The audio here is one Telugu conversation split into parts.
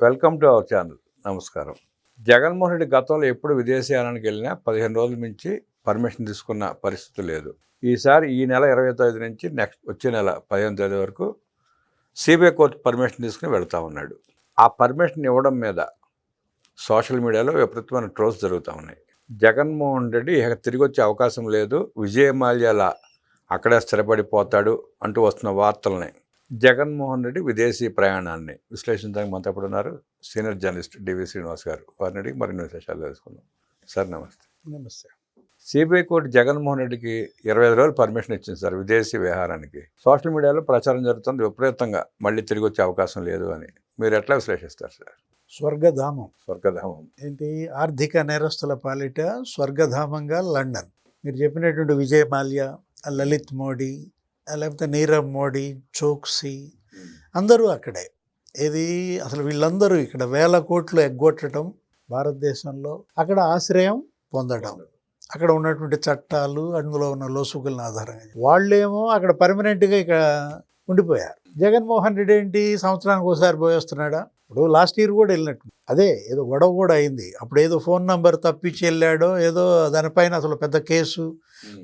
Welcome to our channel. నమస్కారం. జగన్మోహన్ రెడ్డి గతంలో ఎప్పుడు విదేశీయానానికి వెళ్ళినా 15 రోజుల మించి పర్మిషన్ తీసుకున్న పరిస్థితి లేదు. ఈసారి ఈ నెల 25 నుంచి నెక్స్ట్ వచ్చే నెల 15వ తేదీ వరకు సిబిఐ కోర్టు పర్మిషన్ తీసుకుని వెళ్తా ఉన్నాడు. ఆ పర్మిషన్ ఇవ్వడం మీద సోషల్ మీడియాలో విపరీతమైన ట్రోల్స్ జరుగుతూ ఉన్నాయి. జగన్మోహన్ రెడ్డి ఇక తిరిగి వచ్చే అవకాశం లేదు, విజయమాల్యాల అక్కడే స్థిరపడిపోతాడు అంటూ వస్తున్న వార్తల్ని జగన్మోహన్ రెడ్డి విదేశీ ప్రయాణాన్ని విశ్లేషించడానికి మనతో ఉన్నారు సీనియర్ జర్నలిస్ట్ డివి శ్రీనివాస్ గారు. వారిని అడిగి మరిన్ని విశేషాలు తెలుసుకుందాం. సార్ నమస్తే. నమస్తే. సిబిఐ కోర్టు జగన్మోహన్ రెడ్డికి 25 రోజులు పర్మిషన్ ఇచ్చింది సార్ విదేశీ విహారానికి. సోషల్ మీడియాలో ప్రచారం జరుగుతుంది విపరీతంగా మళ్ళీ తిరిగి వచ్చే అవకాశం లేదు అని. మీరు ఎట్లా విశ్లేషిస్తారు సార్? స్వర్గధామం ఏంటి? ఆర్థిక నేరస్తుల పాలిట స్వర్గధామంగా లండన్. మీరు చెప్పినటువంటి విజయమాల్య, లలిత్ మోడీ, లేకపోతే నీరవ్ మోడీ, చోక్సీ అందరూ అక్కడే. ఏది అసలు వీళ్ళందరూ ఇక్కడ 1000 కోట్లు ఎగ్గొట్టడం, భారతదేశంలో అక్కడ ఆశ్రయం పొందడం, అక్కడ ఉన్నటువంటి చట్టాలు, అందులో ఉన్న లోసుగులను ఆధారంగా వాళ్ళేమో అక్కడ పర్మనెంట్గా ఇక్కడ ఉండిపోయారు. జగన్మోహన్ రెడ్డి ఏంటి సంవత్సరానికి ఒకసారి పోయేస్తున్నాడా? ఇప్పుడు లాస్ట్ ఇయర్ కూడా వెళ్ళినట్టు అదే ఏదో గొడవ కూడా అయింది. అప్పుడు ఏదో ఫోన్ నంబర్ తప్పించి వెళ్ళాడో ఏదో దానిపైన అసలు పెద్ద కేసు.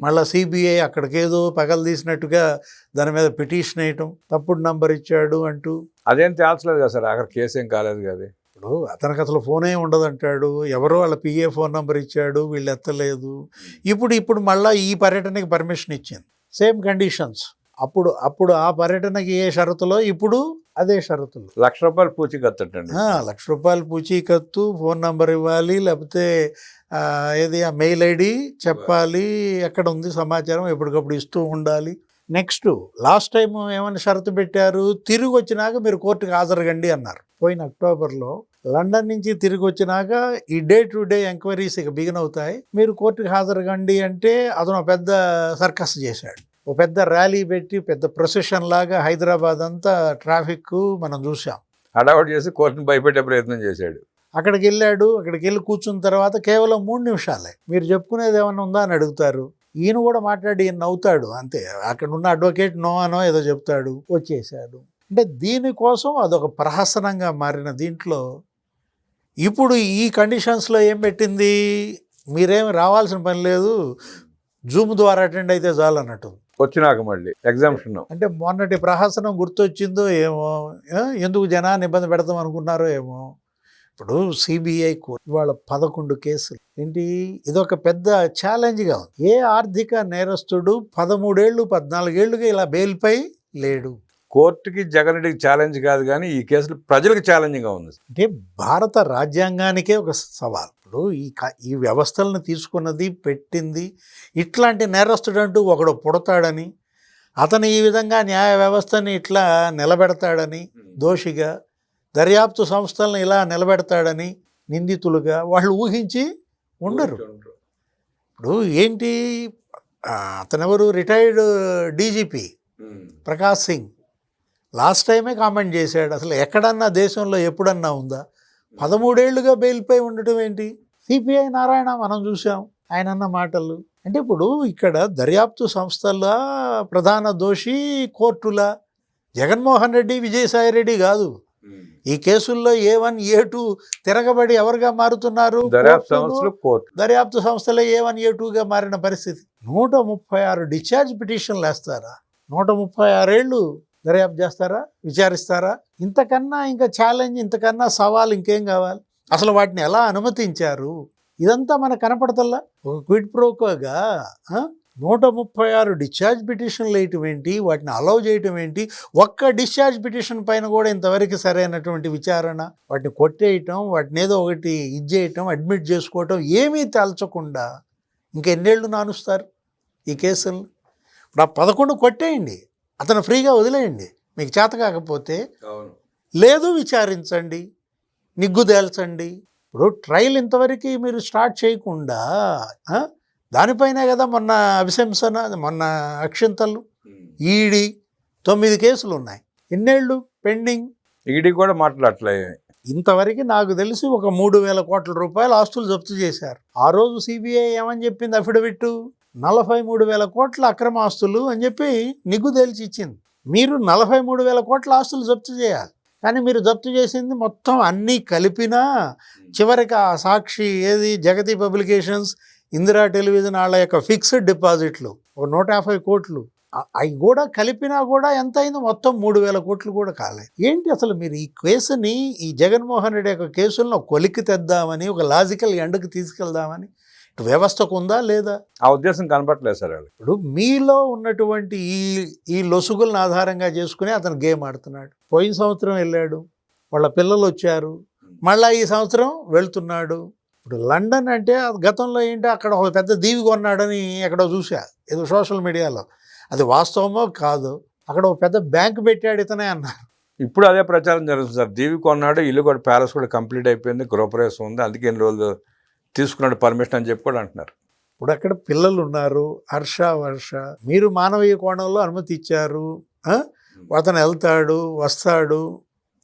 మళ్ళీ సిబిఐ అక్కడికి ఏదో పగలు తీసినట్టుగా దాని మీద పిటిషన్ వేయటం, తప్పుడు నంబర్ ఇచ్చాడు అంటూ. అదేం తేల్చలేదు కదా సార్, అక్కడ కేసు ఏం కాలేదు కదా. ఇప్పుడు అతనికి అసలు ఫోనే ఉండదు అంటాడు, ఎవరో వాళ్ళ పిఏ ఫోన్ నంబర్ ఇచ్చాడు, వీళ్ళు ఎత్తలేదు. ఇప్పుడు మళ్ళీ ఈ పర్యటనకి పర్మిషన్ ఇచ్చింది, సేమ్ కండిషన్స్. అప్పుడు ఆ పర్యటనకి ఏ షరతులో ఇప్పుడు అదే షరతులు. ₹1,00,000 పూచీకత్తు. ₹1,00,000 పూచీకత్తు, ఫోన్ నంబర్ ఇవ్వాలి, లేకపోతే ఏది ఆ మెయిల్ ఐడి చెప్పాలి, ఎక్కడ ఉంది సమాచారం ఎప్పటికప్పుడు ఇస్తూ ఉండాలి. నెక్స్ట్ లాస్ట్ టైం ఏమైనా షరతు పెట్టారు, తిరిగి వచ్చినాక మీరు కోర్టుకు హాజరుగండి అన్నారు. పోయిన అక్టోబర్లో లండన్ నుంచి తిరిగి వచ్చినాక ఈ డే టు డే ఎంక్వైరీస్ ఇక బిగిన్ అవుతాయి, మీరు కోర్టుకు హాజరుగండి అంటే అతను పెద్ద సర్కస్ చేశాడు. ఓ పెద్ద ర్యాలీ పెట్టి పెద్ద ప్రొసెషన్ లాగా హైదరాబాద్ అంతా ట్రాఫిక్ మనం చూసాం. హడావుడి చేసి కోర్టును భయపెట్టే ప్రయత్నం చేశాడు. అక్కడికి వెళ్ళి కూర్చున్న తర్వాత కేవలం 3 నిమిషాలే మీరు చెప్పుకునేది ఏమన్నా ఉందా అని అడుగుతారు. ఈయన కూడా మాట్లాడి ఈయన నవ్వుతాడు అంతే. అక్కడ ఉన్న అడ్వకేట్ నో అనో ఏదో చెప్తాడు, వచ్చేసాడు. అంటే దీనికోసం అదొక ప్రహసనంగా మారిన దీంట్లో ఇప్పుడు ఈ కండిషన్స్లో ఏం పెట్టింది, మీరేమి రావాల్సిన పని లేదు, జూమ్ ద్వారా అటెండ్ అయితే చాలు అన్నట్టు. వచ్చినాక మళ్ళీ ఎగ్జామ్షన్ అంటే మొన్నటి ప్రహసనం గుర్తొచ్చిందో ఏమో, ఎందుకు జనాన్ని ఇబ్బంది పెడతాం అనుకున్నారో ఏమో. ఇప్పుడు సిబిఐ కోర్టు ఇవాళ 11 కేసులు ఏంటి, ఇదొక పెద్ద ఛాలెంజ్గా ఉంది. ఏ ఆర్థిక నేరస్తుడు 13 ఏళ్ళు 14 ఏళ్ళుగా ఇలా బెయిల్పై లేడు. కోర్టుకి జగన్ రెడ్డికి ఛాలెంజ్ కాదు కానీ ఈ కేసులు ప్రజలకు ఛాలెంజ్గా ఉంది. అంటే భారత రాజ్యాంగానికే ఒక సవాల్. ఇప్పుడు ఈ వ్యవస్థలను తీసుకున్నది పెట్టింది ఇట్లాంటి నేరస్తుడు అంటూ ఒకడు పుడతాడని, అతను ఈ విధంగా న్యాయ వ్యవస్థని ఇట్లా నిలబెడతాడని, దోషిగా దర్యాప్తు సంస్థలను ఇలా నిలబెడతాడని నిందితులుగా వాళ్ళు ఊహించి ఉండరు. ఇప్పుడు ఏంటి, అతనెవరు, retired DGP Prakash Singh last టైమే కామెంట్ చేశాడు, అసలు ఎక్కడన్నా దేశంలో ఎప్పుడన్నా ఉందా 13 ఏళ్ళుగా బెయిల్పై ఉండటం ఏంటి. సిపిఐ నారాయణ మనం చూసాం ఆయన అన్న మాటలు. అంటే ఇప్పుడు ఇక్కడ దర్యాప్తు సంస్థల ప్రధాన దోషి కోర్టుల జగన్మోహన్ రెడ్డి, విజయసాయి రెడ్డి కాదు. ఈ కేసుల్లో A1 A2 తిరగబడి ఎవరుగా మారుతున్నారు, దర్యాప్తు సంస్థలే A1 A2గా మారిన పరిస్థితి. 136 డిశ్చార్జ్ పిటిషన్లు వేస్తారా? 136 ఏళ్ళు దర్యాప్తు చేస్తారా, విచారిస్తారా? ఇంతకన్నా ఇంకా ఛాలెంజ్, ఇంతకన్నా సవాల్ ఇంకేం కావాలి? అసలు వాటిని ఎలా అనుమతించారు? ఇదంతా మనకు కనపడతల్లా. ఒక క్విడ్ ప్రోకోగా 136 డిశ్చార్జ్ పిటిషన్లు వేయటం ఏంటి, వాటిని అలౌ చేయటం ఏంటి? ఒక్క డిశ్చార్జ్ పిటిషన్ పైన కూడా ఇంతవరకు సరైనటువంటి విచారణ, వాటిని కొట్టేయటం, వాటిని ఏదో ఒకటి చేయటం, అడ్మిట్ చేసుకోవటం ఏమీ తేల్చకుండా ఇంకెన్నేళ్ళు నానుస్తారు ఈ కేసులు? ఇప్పుడు ఆ 11 కొట్టేయండి, అతను ఫ్రీగా వదిలేయండి. మీకు చేత కాకపోతే లేదు విచారించండి, నిగ్గు తేల్చండి. ఇప్పుడు ట్రయల్ ఇంతవరకు మీరు స్టార్ట్ చేయకుండా దానిపైనే కదా మొన్న అభిశంసన, మొన్న అక్షింతలు, ఈడీ 9 కేసులు ఉన్నాయి. ఎన్నేళ్ళు పెండింగ్? ఈడీ కూడా మాట్లాడట్లేదు. ఇంతవరకు నాకు తెలిసి ఒక 3,000 కోట్ల రూపాయల ఆస్తులు జప్తు చేశారు. ఆ రోజు సిబిఐ ఏమని చెప్పింది, అఫిడవిట్ 43,000 కోట్ల అక్రమ ఆస్తులు అని చెప్పి నిగ్గు తేల్చి ఇచ్చింది. మీరు 43,000 కోట్ల ఆస్తులు జప్తు చేయాలి. కానీ మీరు జప్తు చేసింది మొత్తం అన్నీ కలిపినా చివరికి ఆ సాక్షి ఏది జగతి పబ్లికేషన్స్, ఇందిరా టెలివిజన్ వాళ్ళ యొక్క ఫిక్స్డ్ డిపాజిట్లు ఒక 150 కోట్లు అవి కూడా కలిపినా కూడా ఎంత అయింది? మొత్తం 3,000 కోట్లు కూడా కాలేదు. ఏంటి అసలు మీరు ఈ కేసుని, ఈ జగన్మోహన్ రెడ్డి యొక్క కేసులను కొలిక్కి తెద్దామని, ఒక లాజికల్ ఎండ్కి తీసుకెళ్దామని వ్యవస్థకు ఉందా లేదా? ఆ ఉద్దేశం కనపట్లేదు సార్ వాళ్ళు. ఇప్పుడు మీలో ఉన్నటువంటి ఈ లొసుగులను ఆధారంగా చేసుకుని అతను గేమ్ ఆడుతున్నాడు. పోయిన సంవత్సరం వెళ్ళాడు, వాళ్ళ పిల్లలు వచ్చారు, మళ్ళీ ఈ సంవత్సరం వెళ్తున్నాడు. ఇప్పుడు లండన్ అంటే గతంలో ఏంటి, అక్కడ ఒక పెద్ద దీవి కొన్నాడని ఎక్కడో చూసా, ఏదో సోషల్ మీడియాలో. అది వాస్తవమో కాదు, అక్కడ ఒక పెద్ద బ్యాంక్ పెట్టాడు ఇతనే అన్నారు. ఇప్పుడు అదే ప్రచారం జరుగుతుంది సార్. దీవి కొన్నాడు, ఇల్లు కూడా ప్యాలెస్ కూడా కంప్లీట్ అయిపోయింది, గృహప్రవేశం ఉంది, అందుకే ఎన్ని రోజులు తీసుకున్నాడు పర్మిషన్ అని చెప్పి కూడా అంటున్నారు. ఇప్పుడు అక్కడ పిల్లలు ఉన్నారు, హర్ష వర్ష, మీరు మానవీయ కోణంలో అనుమతి ఇచ్చారు, అతను వెళ్తాడు వస్తాడు.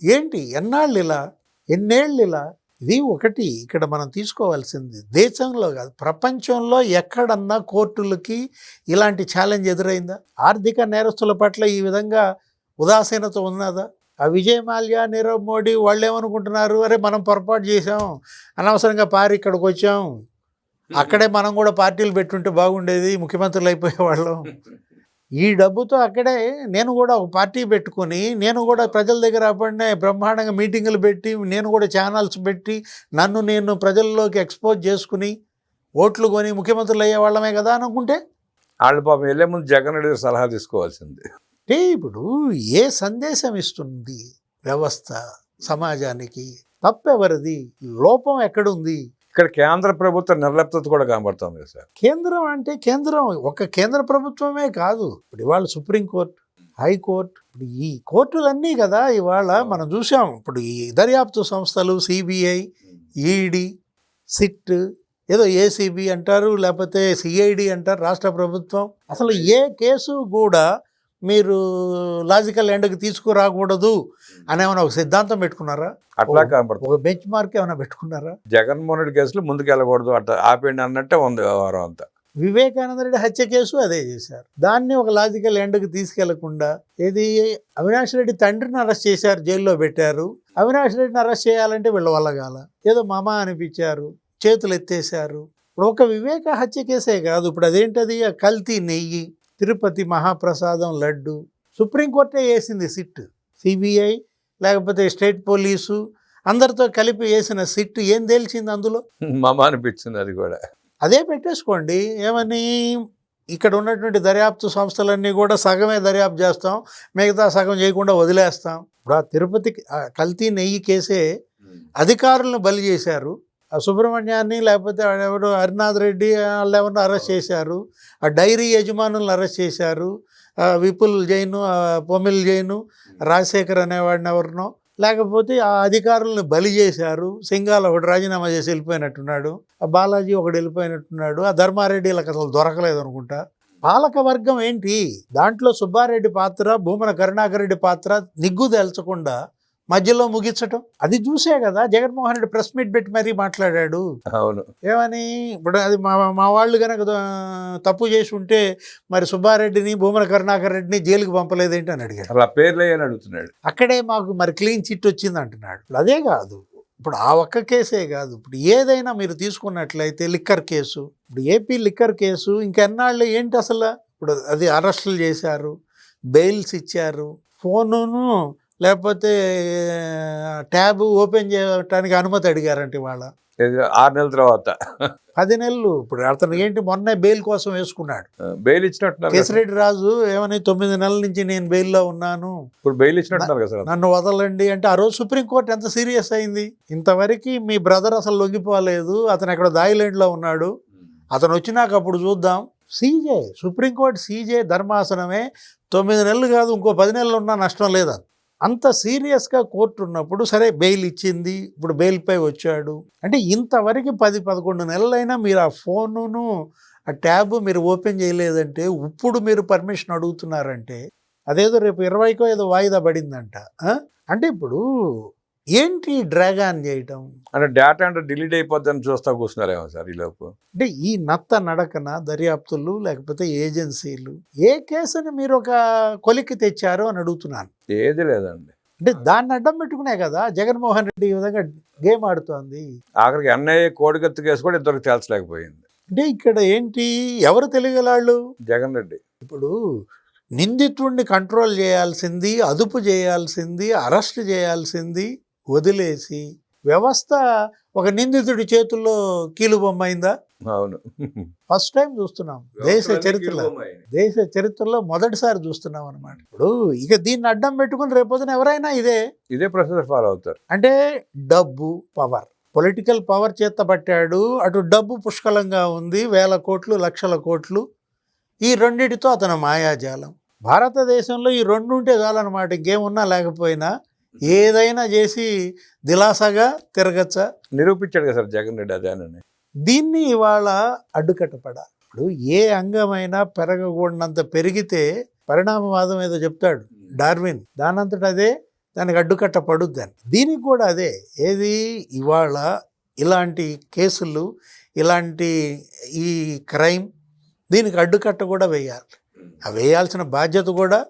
ఏంటి ఎన్నాళ్ళు ఇలా, ఎన్నేళ్ళు ఇలా? ఇది ఒకటి ఇక్కడ మనం తీసుకోవాల్సింది. దేశంలో కాదు, ప్రపంచంలో ఎక్కడన్నా కోర్టులకి ఇలాంటి ఛాలెంజ్ ఎదురైందా? ఆర్థిక నేరస్తుల పట్ల ఈ విధంగా ఉదాసీనత ఉన్నదా? ఆ విజయ్ మాల్యా, నీరవ్ మోడీ వాళ్ళు ఏమనుకుంటున్నారు, అరే మనం పొరపాటు చేసాం, అనవసరంగా పారి ఇక్కడికి వచ్చాం, అక్కడే మనం కూడా పార్టీలు పెట్టుంటే బాగుండేది, ముఖ్యమంత్రులు అయిపోయేవాళ్ళం. ఈ డబ్బుతో అక్కడే నేను కూడా ఒక పార్టీ పెట్టుకొని, నేను కూడా ప్రజల దగ్గర అప్పుడే బ్రహ్మాండంగా మీటింగులు పెట్టి, నేను కూడా ఛానల్స్ పెట్టి, నన్ను నేను ప్రజల్లోకి ఎక్స్పోజ్ చేసుకుని ఓట్లు కొని ముఖ్యమంత్రులు అయ్యేవాళ్ళమే కదా అనుకుంటే, వాళ్ళు పాపం వెళ్ళే ముందు జగన్ రెడ్డి సలహా తీసుకోవాల్సింది. అంటే ఇప్పుడు ఏ సందేశం ఇస్తుంది వ్యవస్థ సమాజానికి? తప్పెవరిది? లోపం ఎక్కడుంది? ఇక్కడ కేంద్ర ప్రభుత్వ నిర్లిప్తత కూడా కనబడుతుంది సార్. కేంద్రం అంటే కేంద్రం ఒక కేంద్ర ప్రభుత్వమే కాదు, ఇప్పుడు ఇవాళ సుప్రీంకోర్టు, హైకోర్టు, ఇప్పుడు ఈ కోర్టులన్నీ కదా ఇవాళ మనం చూసాం. ఇప్పుడు ఈ దర్యాప్తు సంస్థలు సిబిఐ, ఈడీ, సిట్, ఏదో ఏసీబీ అంటారు, లేకపోతే సిఐడి అంటారు, రాష్ట్ర ప్రభుత్వం. అసలు ఏ కేసు కూడా మీరు లాజికల్ ఎండ్కి తీసుకురాకూడదు అనేమైనా ఒక సిద్ధాంతం పెట్టుకున్నారా? అట్లా కనబడుతుంది. ఒక బెంచ్ మార్క్ ఏమైనా పెట్టుకున్నారా? జగన్మోహన్ రెడ్డి కేసులు ముందుకు వెళ్ళకూడదు అట్లా ఆపేయండి అన్నట్టే ఉంది వ్యవహారం అంతా. వివేకానంద రెడ్డి హత్య కేసు అదే చేశారు. దాన్ని ఒక లాజికల్ ఎండ్కి తీసుకెళ్లకుండా ఏది అవినాష్ రెడ్డి తండ్రిని అరెస్ట్ చేశారు, జైల్లో పెట్టారు. అవినాష్ రెడ్డిని అరెస్ట్ చేయాలంటే వీళ్ళ వల్ల కాల, ఏదో మామ అనిపించారు, చేతులు ఎత్తేశారు. ఇప్పుడు ఒక వివేక హత్య కేసే కాదు, ఇప్పుడు అదేంటది కల్తీ నెయ్యి, తిరుపతి మహాప్రసాదం లడ్డు, సుప్రీంకోర్టే వేసింది సిట్, సిబిఐ లేకపోతే స్టేట్ పోలీసు అందరితో కలిపి వేసిన సిట్ ఏం తేల్చింది అందులో? మామ అనిపించింది అది కూడా. అదే పెట్టేసుకోండి. ఏమని, ఇక్కడ ఉన్నటువంటి దర్యాప్తు సంస్థలన్నీ కూడా సగమే దర్యాప్తు చేస్తాం, మిగతా సగం చేయకుండా వదిలేస్తాం. ఇప్పుడు ఆ తిరుపతి కల్తీ నెయ్యి కేసే అధికారులను బలి చేశారు. ఆ సుబ్రహ్మణ్యాన్ని లేకపోతే ఎవరు హరినాథ్ రెడ్డి వాళ్ళు ఎవరినో అరెస్ట్ చేశారు, ఆ డైరీ యజమానులను అరెస్ట్ చేశారు, విపుల్ జైను, పొమిల్ జైను, రాజశేఖర్ అనేవాడిని ఎవరినో, లేకపోతే ఆ అధికారులను బలి చేశారు. సింగాల్ ఒకటి రాజీనామా చేసి వెళ్ళిపోయినట్టున్నాడు, ఆ బాలాజీ ఒకటి వెళ్ళిపోయినట్టున్నాడు, ఆ ధర్మారెడ్డిలకు అసలు దొరకలేదు అనుకుంటా. పాలక వర్గం ఏంటి, దాంట్లో సుబ్బారెడ్డి పాత్ర, భూమన కరుణాకర్ రెడ్డి పాత్ర నిగ్గు తేల్చకుండా మధ్యలో ముగించటం, అది చూసే కదా జగన్మోహన్ రెడ్డి ప్రెస్ మీట్ పెట్టి మరీ మాట్లాడాడు. అవును, ఏమని, ఇప్పుడు అది మా వాళ్ళు కనుక తప్పు చేసి ఉంటే మరి సుబ్బారెడ్డిని, భూమన కరుణాకర్ రెడ్డిని జైలుకి పంపలేదేంటి అని అడిగాడు. అలా పేర్లు అని అడుగుతున్నాడు. అక్కడే మాకు మరి క్లీన్ చిట్ వచ్చింది అంటున్నాడు. అదే కాదు, ఇప్పుడు ఆ ఒక్క కేసే కాదు, ఇప్పుడు ఏదైనా మీరు తీసుకున్నట్లయితే లిక్కర్ కేసు, ఇప్పుడు ఏపీ లిక్కర్ కేసు ఇంకెన్నాళ్ళు ఏంటి అసలు, ఇప్పుడు అది అరెస్టులు చేశారు, బెయిల్స్ ఇచ్చారు, ఫోనును లేకపోతే ట్యాబ్ ఓపెన్ చేయడానికి అనుమతి అడిగారంటే వాళ్ళ 6 నెలల తర్వాత 10 నెలలు. ఇప్పుడు అతను ఏంటి మొన్నే బెయిల్ కోసం వేసుకున్నాడు, బెయిల్ ఇచ్చినట్టున్నారు. కేసిరెడ్డి రాజు ఏమని 9 నెలల నుంచి నేను బెయిల్లో ఉన్నాను, ఇప్పుడు బెయిల్ ఇచ్చినట్టున్నారు కదా, నన్ను వదలండి అంటే ఆ రోజు సుప్రీంకోర్టు ఎంత సీరియస్ అయింది. ఇంతవరకు మీ బ్రదర్ అసలు లొంగిపోలేదు, అతను ఎక్కడ దాయిలాండ్లో ఉన్నాడు, అతను వచ్చినాక అప్పుడు చూద్దాం. సీజే, సుప్రీంకోర్టు సీజే ధర్మాసనమే 9 నెలలు కాదు ఇంకో 10 నెలలు ఉన్నా నష్టం లేదు. అంత సీరియస్గా కోర్టు ఉన్నప్పుడు సరే బెయిల్ ఇచ్చింది, ఇప్పుడు బెయిల్పై వచ్చాడు అంటే ఇంతవరకు 10-11 నెలలైనా మీరు ఆ ఫోనును, ఆ ట్యాబ్ మీరు ఓపెన్ చేయలేదంటే, ఇప్పుడు మీరు పర్మిషన్ అడుగుతున్నారంటే, అదేదో రేపు 20కో ఏదో వాయిదా పడిందంట. అంటే ఇప్పుడు ఏంటి డ్రాగాన్ చేయటం అంటే డేటా అంటే డిలీట్ అయిపోద్దని చూస్తా కూర్చున్నారేమో సార్ ఈ లోపు. అంటే ఈ నత్త నడకన దర్యాప్తులు లేకపోతే ఏజెన్సీలు ఏ కేసుని మీరు ఒక కొలిక్కి తెచ్చారు అని అడుగుతున్నాను. ఏది లేదండి. అంటే దాన్ని అడ్డం పెట్టుకునే కదా జగన్మోహన్ రెడ్డి ఈ విధంగా గేమ్ ఆడుతోంది. ఆఖరికి ఎన్ఐఏ కోడిగత్తు కేసు కూడా ఇంతవరకు తేల్చలేకపోయింది. అంటే ఇక్కడ ఏంటి, ఎవరు తెలియగలాళ్ళు? జగన్ రెడ్డి. ఇప్పుడు నిందితుడిని కంట్రోల్ చేయాల్సింది, అదుపు చేయాల్సింది, అరెస్ట్ చేయాల్సింది వదిలేసి వ్యవస్థ ఒక నిందితుడి చేతుల్లో కీలుబొమ్మ అయిందా? అవును. ఫస్ట్ టైం చూస్తున్నాం దేశ చరిత్రలో మొదటిసారి చూస్తున్నాం అనమాట. ఇప్పుడు ఇక దీన్ని అడ్డం పెట్టుకుని రేపొద్దున ఎవరైనా ఇదే ప్రొసెసర్ ఫాలో అవుతారు. అంటే డబ్బు, పవర్, పొలిటికల్ పవర్ చేత పట్టాడు, అటు డబ్బు పుష్కలంగా ఉంది, 1000 కోట్లు 1,00,000 కోట్లు. ఈ రెండిటితో అతను మాయాజాలం. భారతదేశంలో ఈ రెండు ఉంటే చాలన్నమాట, ఇంకేమున్నా లేకపోయినా ఏదైనా చేసి దిలాసగా తిరగచ్చా. నిరూపించాడు కదా సార్ జగన్ రెడ్డి అదేనని. దీన్ని ఇవాళ అడ్డుకట్టపడాలి. ఇప్పుడు ఏ అంగమైనా పెరగకూడనంత పెరిగితే పరిణామవాదం ఏదో చెప్తాడు డార్విన్, దానంతట అదే దానికి అడ్డుకట్ట పడుద్దని. దీనికి కూడా అదే. ఏది ఇవాళ ఇలాంటి కేసులు, ఇలాంటి ఈ క్రైమ్, దీనికి అడ్డుకట్ట కూడా వేయాలి. ఆ వేయాల్సిన బాధ్యత కూడా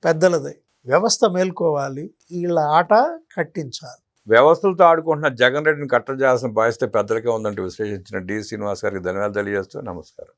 పెద్దలదే. వ్యవస్థ మేల్కోవాలి, వీళ్ళ ఆట కట్టించాలి. వ్యవస్థలతో ఆడుకుంటున్న జగన్ రెడ్డిని కట్టడి చేయాల్సిన బాధ్యత పెద్దలకే ఉందంటూ విశ్లేషించిన డి శ్రీనివాస్ గారికి ధన్యవాదాలు తెలియజేస్తూ నమస్కారం.